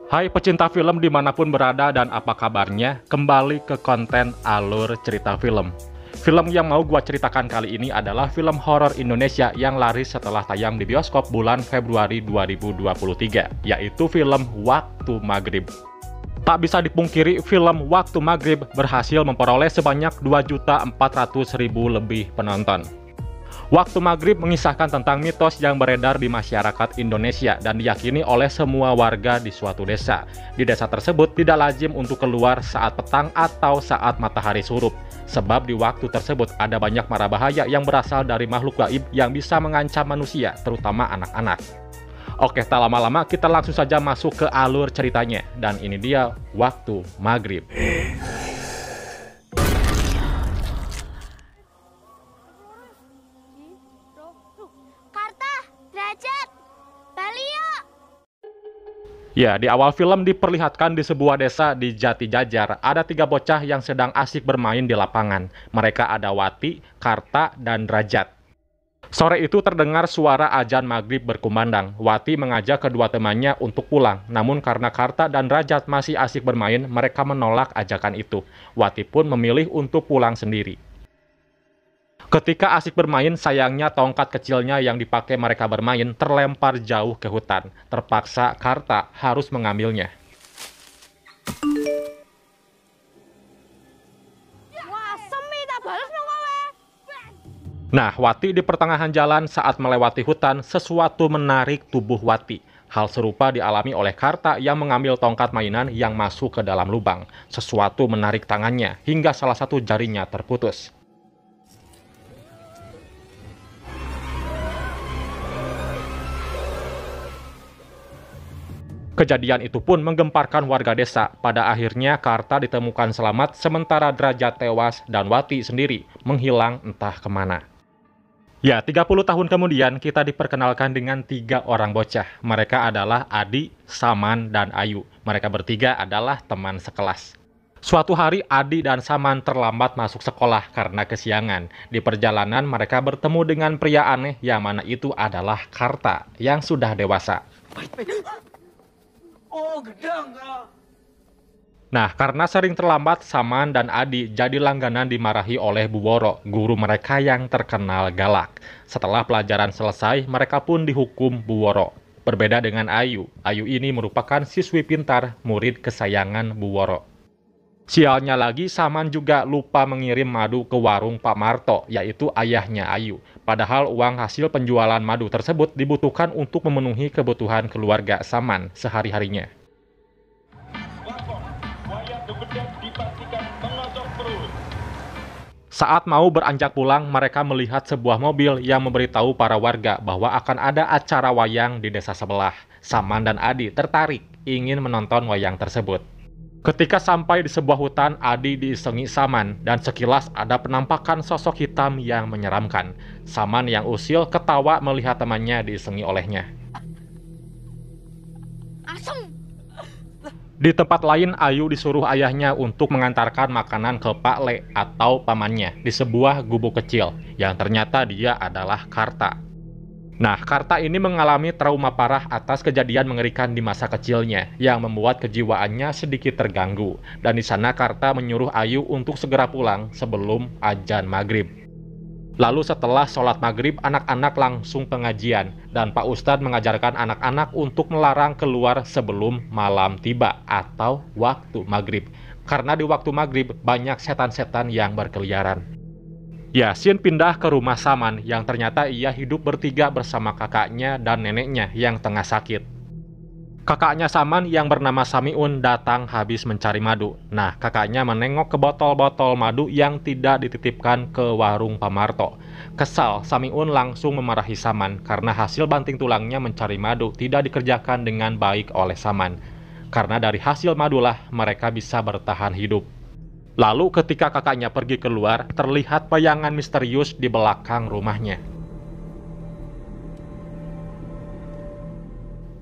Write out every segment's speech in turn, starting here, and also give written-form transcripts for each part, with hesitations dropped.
Hai pecinta film dimanapun berada dan apa kabarnya, kembali ke konten alur cerita film. Film yang mau gua ceritakan kali ini adalah film horor Indonesia yang laris setelah tayang di bioskop bulan Februari 2023, yaitu film Waktu Maghrib. Tak bisa dipungkiri, film Waktu Maghrib berhasil memperoleh sebanyak 2.400.000 lebih penonton. Waktu Maghrib mengisahkan tentang mitos yang beredar di masyarakat Indonesia dan diyakini oleh semua warga di suatu desa. Di desa tersebut tidak lazim untuk keluar saat petang atau saat matahari surup, sebab di waktu tersebut ada banyak mara bahaya yang berasal dari makhluk gaib yang bisa mengancam manusia, terutama anak-anak. Oke, tak lama-lama kita langsung saja masuk ke alur ceritanya, dan ini dia Waktu Maghrib. Ya, di awal film diperlihatkan di sebuah desa di Jati Jajar, ada 3 bocah yang sedang asik bermain di lapangan. Mereka ada Wati, Karta, dan Drajat. Sore itu terdengar suara azan maghrib berkumandang. Wati mengajak kedua temannya untuk pulang, namun karena Karta dan Drajat masih asik bermain, mereka menolak ajakan itu. Wati pun memilih untuk pulang sendiri. Ketika asik bermain, sayangnya tongkat kecilnya yang dipakai mereka bermain terlempar jauh ke hutan. Terpaksa Karta harus mengambilnya. Nah, Wati di pertengahan jalan saat melewati hutan, sesuatu menarik tubuh Wati. Hal serupa dialami oleh Karta yang mengambil tongkat mainan yang masuk ke dalam lubang. Sesuatu menarik tangannya hingga salah satu jarinya terputus. Kejadian itu pun menggemparkan warga desa. Pada akhirnya Karta ditemukan selamat, sementara Drajat tewas dan Wati sendiri menghilang entah kemana. Ya, 30 tahun kemudian kita diperkenalkan dengan 3 orang bocah. Mereka adalah Adi, Saman, dan Ayu. Mereka bertiga adalah teman sekelas. Suatu hari Adi dan Saman terlambat masuk sekolah karena kesiangan. Di perjalanan mereka bertemu dengan pria aneh yang mana itu adalah Karta yang sudah dewasa. Nah, karena sering terlambat, Saman dan Adi jadi langganan dimarahi oleh Bu Woro, guru mereka yang terkenal galak. Setelah pelajaran selesai, mereka pun dihukum Bu Woro. Berbeda dengan Ayu, Ayu ini merupakan siswi pintar, murid kesayangan Bu Woro. Sialnya lagi, Saman juga lupa mengirim madu ke warung Pak Marto, yaitu ayahnya Ayu. Padahal uang hasil penjualan madu tersebut dibutuhkan untuk memenuhi kebutuhan keluarga Saman sehari-harinya. Saat mau beranjak pulang, mereka melihat sebuah mobil yang memberitahu para warga bahwa akan ada acara wayang di desa sebelah. Saman dan Adi tertarik ingin menonton wayang tersebut. Ketika sampai di sebuah hutan, Adi diisengi Saman, dan sekilas ada penampakan sosok hitam yang menyeramkan. Saman yang usil ketawa melihat temannya diisengi olehnya. Di tempat lain, Ayu disuruh ayahnya untuk mengantarkan makanan ke Pak Le atau pamannya di sebuah gubuk kecil, yang ternyata dia adalah Karta. Nah, Karta ini mengalami trauma parah atas kejadian mengerikan di masa kecilnya yang membuat kejiwaannya sedikit terganggu. Dan di sana Karta menyuruh Ayu untuk segera pulang sebelum azan maghrib. Lalu setelah sholat maghrib, anak-anak langsung pengajian dan Pak Ustadz mengajarkan anak-anak untuk melarang keluar sebelum malam tiba atau waktu maghrib. Karena di waktu maghrib banyak setan-setan yang berkeliaran. Yasin pindah ke rumah Saman yang ternyata ia hidup bertiga bersama kakaknya dan neneknya yang tengah sakit. Kakaknya Saman yang bernama Samiun datang habis mencari madu. Nah, kakaknya menengok ke botol-botol madu yang tidak dititipkan ke warung Pak Marto. Kesal, Samiun langsung memarahi Saman karena hasil banting tulangnya mencari madu tidak dikerjakan dengan baik oleh Saman. Karena dari hasil madulah mereka bisa bertahan hidup. Lalu ketika kakaknya pergi keluar, terlihat bayangan misterius di belakang rumahnya.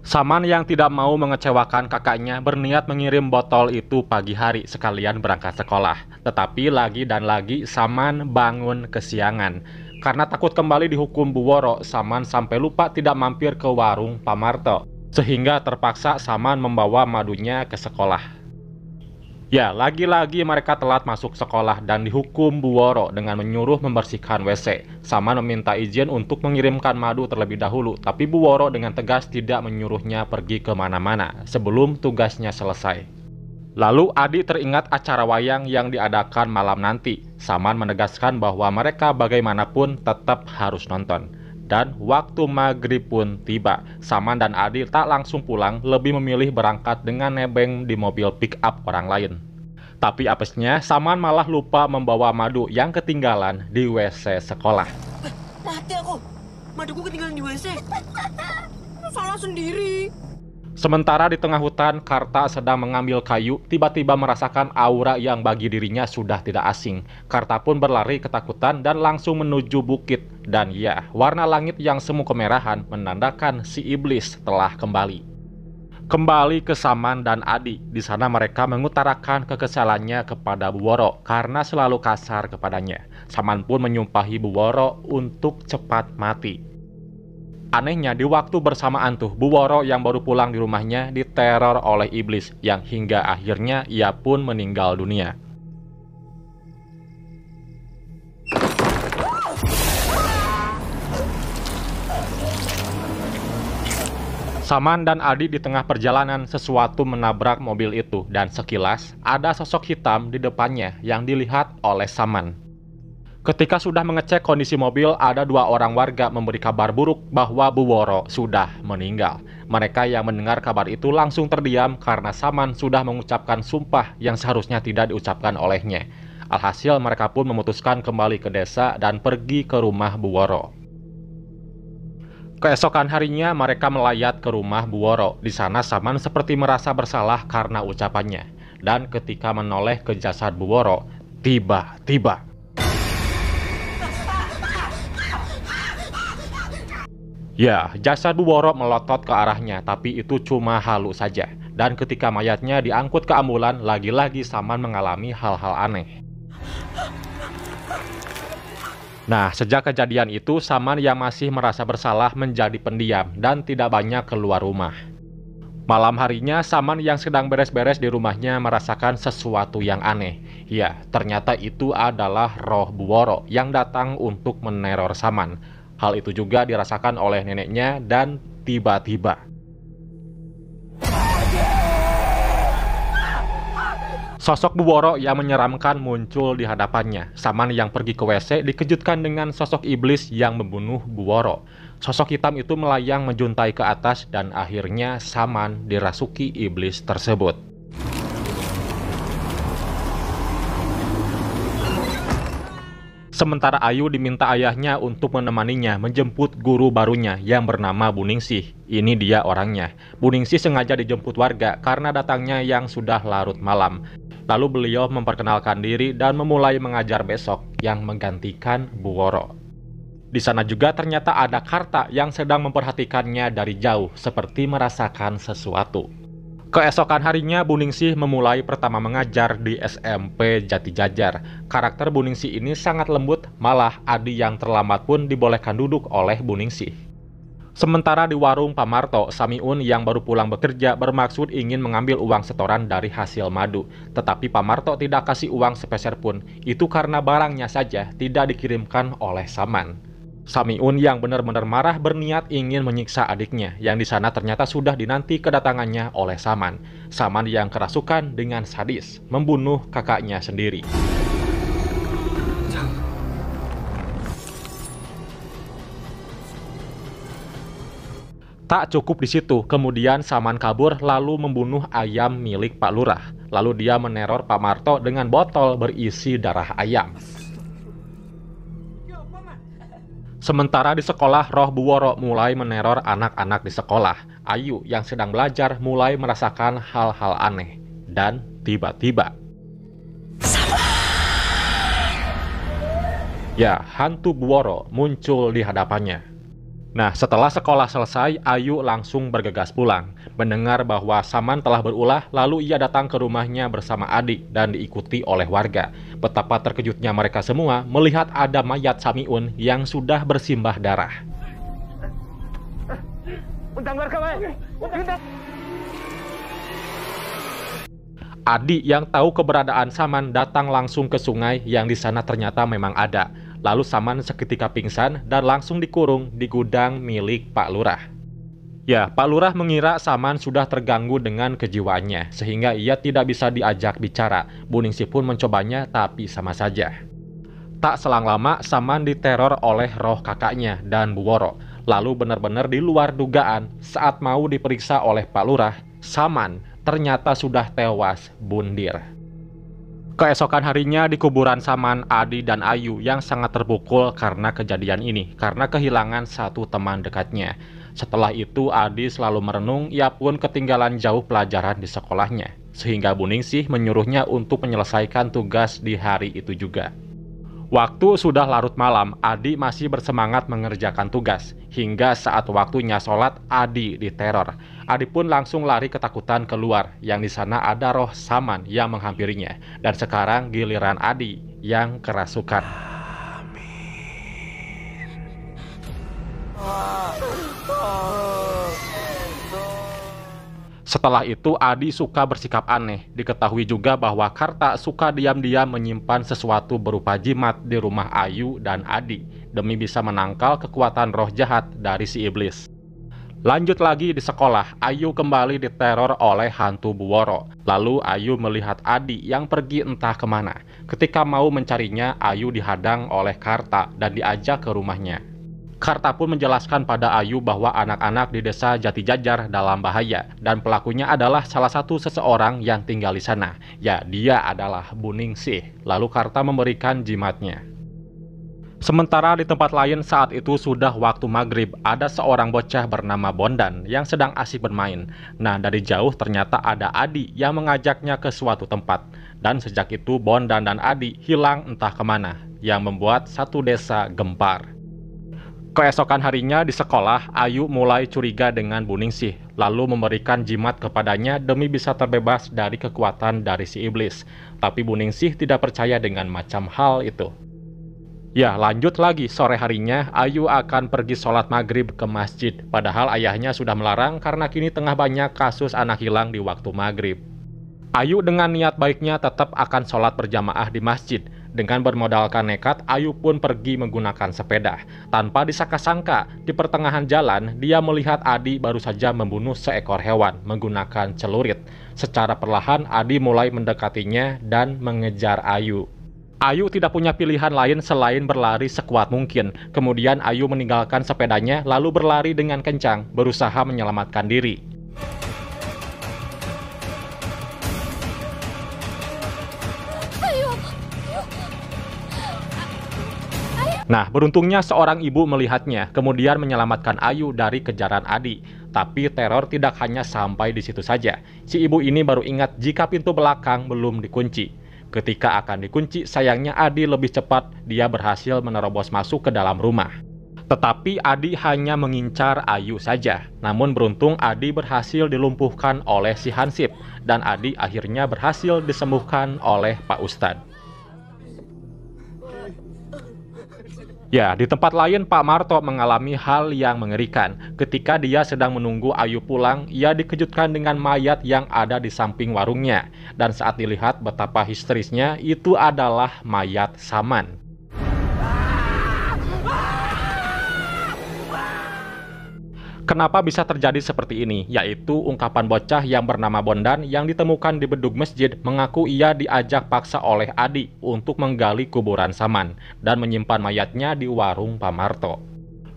Saman yang tidak mau mengecewakan kakaknya berniat mengirim botol itu pagi hari sekalian berangkat sekolah. Tetapi lagi dan lagi Saman bangun kesiangan. Karena takut kembali dihukum Bu Woro, Saman sampai lupa tidak mampir ke warung Pak Marto. sehingga terpaksa Saman membawa madunya ke sekolah. Ya, lagi-lagi mereka telat masuk sekolah dan dihukum Bu Woro dengan menyuruh membersihkan WC. Saman meminta izin untuk mengirimkan madu terlebih dahulu, tapi Bu Woro dengan tegas tidak menyuruhnya pergi kemana-mana sebelum tugasnya selesai. Lalu Adi teringat acara wayang yang diadakan malam nanti. Saman menegaskan bahwa mereka bagaimanapun tetap harus nonton. Dan waktu maghrib pun tiba. Saman dan Adi tak langsung pulang, lebih memilih berangkat dengan nebeng di mobil pick up orang lain. Tapi apesnya, Saman malah lupa membawa madu yang ketinggalan di WC sekolah. Mati aku, maduku ketinggalan di WC. Salah sendiri. Sementara di tengah hutan, Karta sedang mengambil kayu, tiba-tiba merasakan aura yang bagi dirinya sudah tidak asing. Karta pun berlari ketakutan dan langsung menuju bukit. Dan ya, warna langit yang semu kemerahan menandakan si iblis telah kembali. Kembali ke Saman dan Adi. Di sana mereka mengutarakan kekesalannya kepada Bu Woro karena selalu kasar kepadanya. Saman pun menyumpahi Bu Woro untuk cepat mati. Anehnya, di waktu bersamaan tuh, Bu Woro yang baru pulang di rumahnya diteror oleh iblis yang hingga akhirnya ia pun meninggal dunia. Saman dan Adi di tengah perjalanan sesuatu menabrak mobil itu dan sekilas ada sosok hitam di depannya yang dilihat oleh Saman. Ketika sudah mengecek kondisi mobil, ada 2 orang warga memberi kabar buruk bahwa Bu Woro sudah meninggal. Mereka yang mendengar kabar itu langsung terdiam karena Saman sudah mengucapkan sumpah yang seharusnya tidak diucapkan olehnya. Alhasil mereka pun memutuskan kembali ke desa dan pergi ke rumah Bu Woro. Keesokan harinya mereka melayat ke rumah Bu Woro. Di sana Saman seperti merasa bersalah karena ucapannya. Dan ketika menoleh ke jasad Bu Woro, tiba-tiba ya, jasad Bu Woro melotot ke arahnya, tapi itu cuma halu saja. Dan ketika mayatnya diangkut ke ambulan, lagi-lagi Saman mengalami hal-hal aneh. Nah, sejak kejadian itu, Saman yang masih merasa bersalah menjadi pendiam dan tidak banyak keluar rumah. Malam harinya, Saman yang sedang beres-beres di rumahnya merasakan sesuatu yang aneh. Ya, ternyata itu adalah roh Bu Woro yang datang untuk meneror Saman. Hal itu juga dirasakan oleh neneknya dan tiba-tiba sosok Bu Woro yang menyeramkan muncul di hadapannya. Saman yang pergi ke WC dikejutkan dengan sosok iblis yang membunuh Bu Woro. Sosok hitam itu melayang menjuntai ke atas dan akhirnya Saman dirasuki iblis tersebut. Sementara Ayu diminta ayahnya untuk menemaninya menjemput guru barunya yang bernama Bu Ningsih. Ini dia orangnya. Bu Ningsih sengaja dijemput warga karena datangnya yang sudah larut malam. Lalu beliau memperkenalkan diri dan memulai mengajar besok yang menggantikan Bu Woro. Di sana juga ternyata ada Karta yang sedang memperhatikannya dari jauh seperti merasakan sesuatu. Keesokan harinya Bu Ningsih memulai pertama mengajar di SMP Jati Jajar. Karakter Bu Ningsih ini sangat lembut, malah Adi yang terlambat pun dibolehkan duduk oleh Bu Ningsih. Sementara di warung Pak Marto, Samiun yang baru pulang bekerja bermaksud ingin mengambil uang setoran dari hasil madu. Tetapi Pak Marto tidak kasih uang sepeser pun, itu karena barangnya saja tidak dikirimkan oleh Saman. Samiun yang benar-benar marah berniat ingin menyiksa adiknya, yang di sana ternyata sudah dinanti kedatangannya oleh Saman. Saman yang kerasukan dengan sadis, membunuh kakaknya sendiri. Tak cukup di situ, kemudian Saman kabur lalu membunuh ayam milik Pak Lurah. Lalu dia meneror Pak Marto dengan botol berisi darah ayam. Sementara di sekolah, roh Bu Woro mulai meneror anak-anak di sekolah. Ayu yang sedang belajar mulai merasakan hal-hal aneh. Dan tiba-tiba ya, hantu Bu Woro muncul di hadapannya. Nah, setelah sekolah selesai, Ayu langsung bergegas pulang. Mendengar bahwa Saman telah berulah, lalu ia datang ke rumahnya bersama adik dan diikuti oleh warga. Betapa terkejutnya mereka semua melihat ada mayat Samiun yang sudah bersimbah darah. Adi yang tahu keberadaan Saman datang langsung ke sungai yang di sana ternyata memang ada. Lalu Saman seketika pingsan dan langsung dikurung di gudang milik Pak Lurah. Ya, Pak Lurah mengira Saman sudah terganggu dengan kejiwaannya, sehingga ia tidak bisa diajak bicara. Bu Ningsih pun mencobanya, tapi sama saja. Tak selang lama, Saman diteror oleh roh kakaknya dan Bu Woro. Lalu benar-benar di luar dugaan, saat mau diperiksa oleh Pak Lurah, Saman ternyata sudah tewas bundir. Keesokan harinya di kuburan Saman, Adi dan Ayu yang sangat terpukul karena kejadian ini, karena kehilangan satu teman dekatnya. Setelah itu Adi selalu merenung, ia pun ketinggalan jauh pelajaran di sekolahnya, sehingga Bu Ningsih menyuruhnya untuk menyelesaikan tugas di hari itu juga. Waktu sudah larut malam, Adi masih bersemangat mengerjakan tugas. Hingga saat waktunya sholat, Adi diteror. Adi pun langsung lari ketakutan keluar, yang di sana ada roh Saman yang menghampirinya. Dan sekarang giliran Adi yang kerasukan. Setelah itu Adi suka bersikap aneh. Diketahui juga bahwa Karta suka diam-diam menyimpan sesuatu berupa jimat di rumah Ayu dan Adi demi bisa menangkal kekuatan roh jahat dari si iblis. Lanjut lagi di sekolah, Ayu kembali diteror oleh hantu Bu Woro. Lalu Ayu melihat Adi yang pergi entah kemana. Ketika mau mencarinya, Ayu dihadang oleh Karta dan diajak ke rumahnya. Karta pun menjelaskan pada Ayu bahwa anak-anak di desa Jatijajar dalam bahaya dan pelakunya adalah salah satu seseorang yang tinggal di sana. Ya, dia adalah Bu Ningsih. Lalu Karta memberikan jimatnya. Sementara di tempat lain saat itu sudah waktu maghrib, ada seorang bocah bernama Bondan yang sedang asik bermain. Nah, dari jauh ternyata ada Adi yang mengajaknya ke suatu tempat. Dan sejak itu Bondan dan Adi hilang entah kemana, yang membuat satu desa gempar. Keesokan harinya di sekolah, Ayu mulai curiga dengan Bu Ningsih, lalu memberikan jimat kepadanya demi bisa terbebas dari kekuatan dari si iblis. Tapi Bu Ningsih tidak percaya dengan macam hal itu. Ya, lanjut lagi, sore harinya Ayu akan pergi sholat maghrib ke masjid, padahal ayahnya sudah melarang karena kini tengah banyak kasus anak hilang di waktu maghrib. Ayu dengan niat baiknya tetap akan sholat berjamaah di masjid. Dengan bermodalkan nekat, Ayu pun pergi menggunakan sepeda. Tanpa disangka-sangka, di pertengahan jalan, dia melihat Adi baru saja membunuh seekor hewan menggunakan celurit. Secara perlahan, Adi mulai mendekatinya dan mengejar Ayu. Ayu tidak punya pilihan lain selain berlari sekuat mungkin. Kemudian Ayu meninggalkan sepedanya lalu berlari dengan kencang, berusaha menyelamatkan diri. Nah, beruntungnya seorang ibu melihatnya, kemudian menyelamatkan Ayu dari kejaran Adi. Tapi teror tidak hanya sampai di situ saja. Si ibu ini baru ingat jika pintu belakang belum dikunci. Ketika akan dikunci, sayangnya Adi lebih cepat, dia berhasil menerobos masuk ke dalam rumah. Tetapi Adi hanya mengincar Ayu saja. Namun beruntung Adi berhasil dilumpuhkan oleh si Hansip, dan Adi akhirnya berhasil disembuhkan oleh Pak Ustadz. Ya, di tempat lain Pak Marto mengalami hal yang mengerikan. Ketika dia sedang menunggu Ayu pulang, ia dikejutkan dengan mayat yang ada di samping warungnya. Dan saat dilihat betapa histerisnya, itu adalah mayat Saman. Kenapa bisa terjadi seperti ini? Yaitu ungkapan bocah yang bernama Bondan yang ditemukan di bedug masjid mengaku ia diajak paksa oleh Adi untuk menggali kuburan Saman dan menyimpan mayatnya di warung Pak Marto.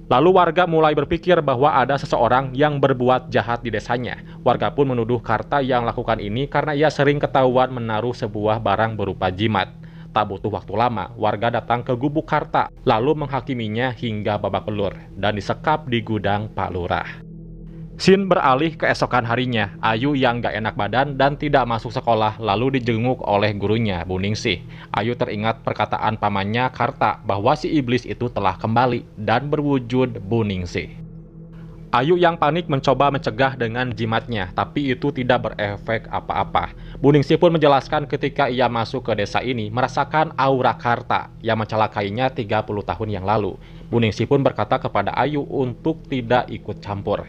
Lalu warga mulai berpikir bahwa ada seseorang yang berbuat jahat di desanya. Warga pun menuduh Karta yang lakukan ini karena ia sering ketahuan menaruh sebuah barang berupa jimat. Tak butuh waktu lama, warga datang ke gubuk Karta, lalu menghakiminya hingga babak belur, dan disekap di gudang Pak Lurah. Scene beralih keesokan harinya, Ayu yang gak enak badan dan tidak masuk sekolah, lalu dijenguk oleh gurunya, Bu Ningsih. Ayu teringat perkataan pamannya Karta bahwa si iblis itu telah kembali dan berwujud Bu Ningsih. Ayu yang panik mencoba mencegah dengan jimatnya, tapi itu tidak berefek apa-apa. Bu Ningsih pun menjelaskan ketika ia masuk ke desa ini merasakan aura Karta yang mencelakainya 30 tahun yang lalu. Bu Ningsih pun berkata kepada Ayu untuk tidak ikut campur.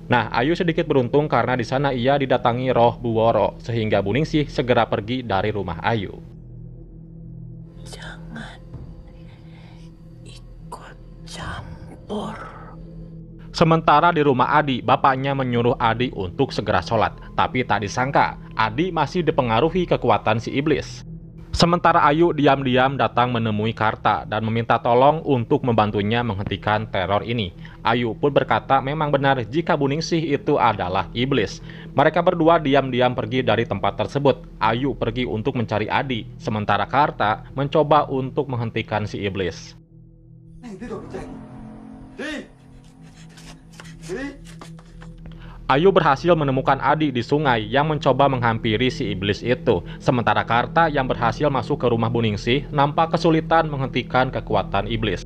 Nah, Ayu sedikit beruntung karena di sana ia didatangi roh Buworo, sehingga Bu Ningsih segera pergi dari rumah Ayu. Jangan ikut campur. Sementara di rumah Adi, bapaknya menyuruh Adi untuk segera sholat. Tapi tak disangka, Adi masih dipengaruhi kekuatan si iblis. Sementara Ayu diam-diam datang menemui Karta dan meminta tolong untuk membantunya menghentikan teror ini. Ayu pun berkata memang benar jika Bu Ningsih itu adalah iblis. Mereka berdua diam-diam pergi dari tempat tersebut. Ayu pergi untuk mencari Adi, sementara Karta mencoba untuk menghentikan si iblis. Ayu berhasil menemukan Adi di sungai yang mencoba menghampiri si iblis itu. Sementara Karta yang berhasil masuk ke rumah Bu Ningsih nampak kesulitan menghentikan kekuatan iblis.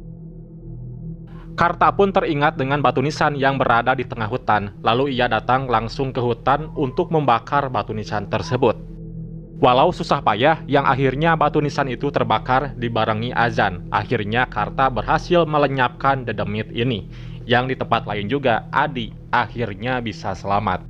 Karta pun teringat dengan batu nisan yang berada di tengah hutan. Lalu ia datang langsung ke hutan untuk membakar batu nisan tersebut. Walau susah payah, yang akhirnya batu nisan itu terbakar dibarengi azan. Akhirnya Karta berhasil melenyapkan dedemit ini. Yang di tempat lain juga, Adi akhirnya bisa selamat.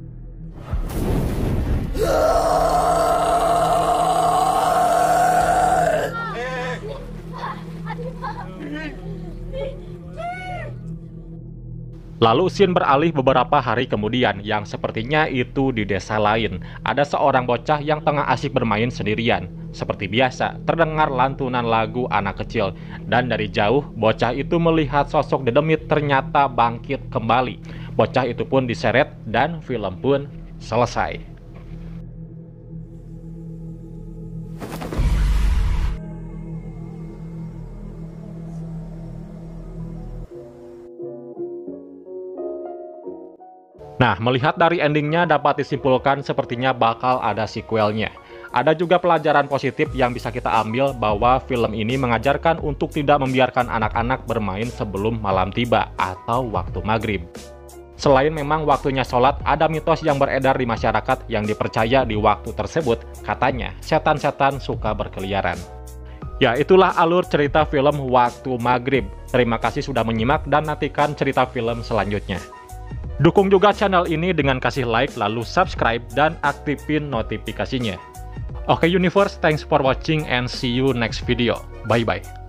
Lalu scene beralih beberapa hari kemudian, yang sepertinya itu di desa lain. Ada seorang bocah yang tengah asik bermain sendirian. Seperti biasa, terdengar lantunan lagu anak kecil. Dan dari jauh, bocah itu melihat sosok dedemit ternyata bangkit kembali. Bocah itu pun diseret dan film pun selesai. Nah, melihat dari endingnya dapat disimpulkan sepertinya bakal ada sequelnya. Ada juga pelajaran positif yang bisa kita ambil bahwa film ini mengajarkan untuk tidak membiarkan anak-anak bermain sebelum malam tiba atau waktu maghrib. Selain memang waktunya sholat, ada mitos yang beredar di masyarakat yang dipercaya di waktu tersebut, katanya setan-setan suka berkeliaran. Ya, itulah alur cerita film Waktu Maghrib. Terima kasih sudah menyimak dan nantikan cerita film selanjutnya. Dukung juga channel ini dengan kasih like, lalu subscribe, dan aktifin notifikasinya. Oke Universe, thanks for watching and see you next video. Bye-bye.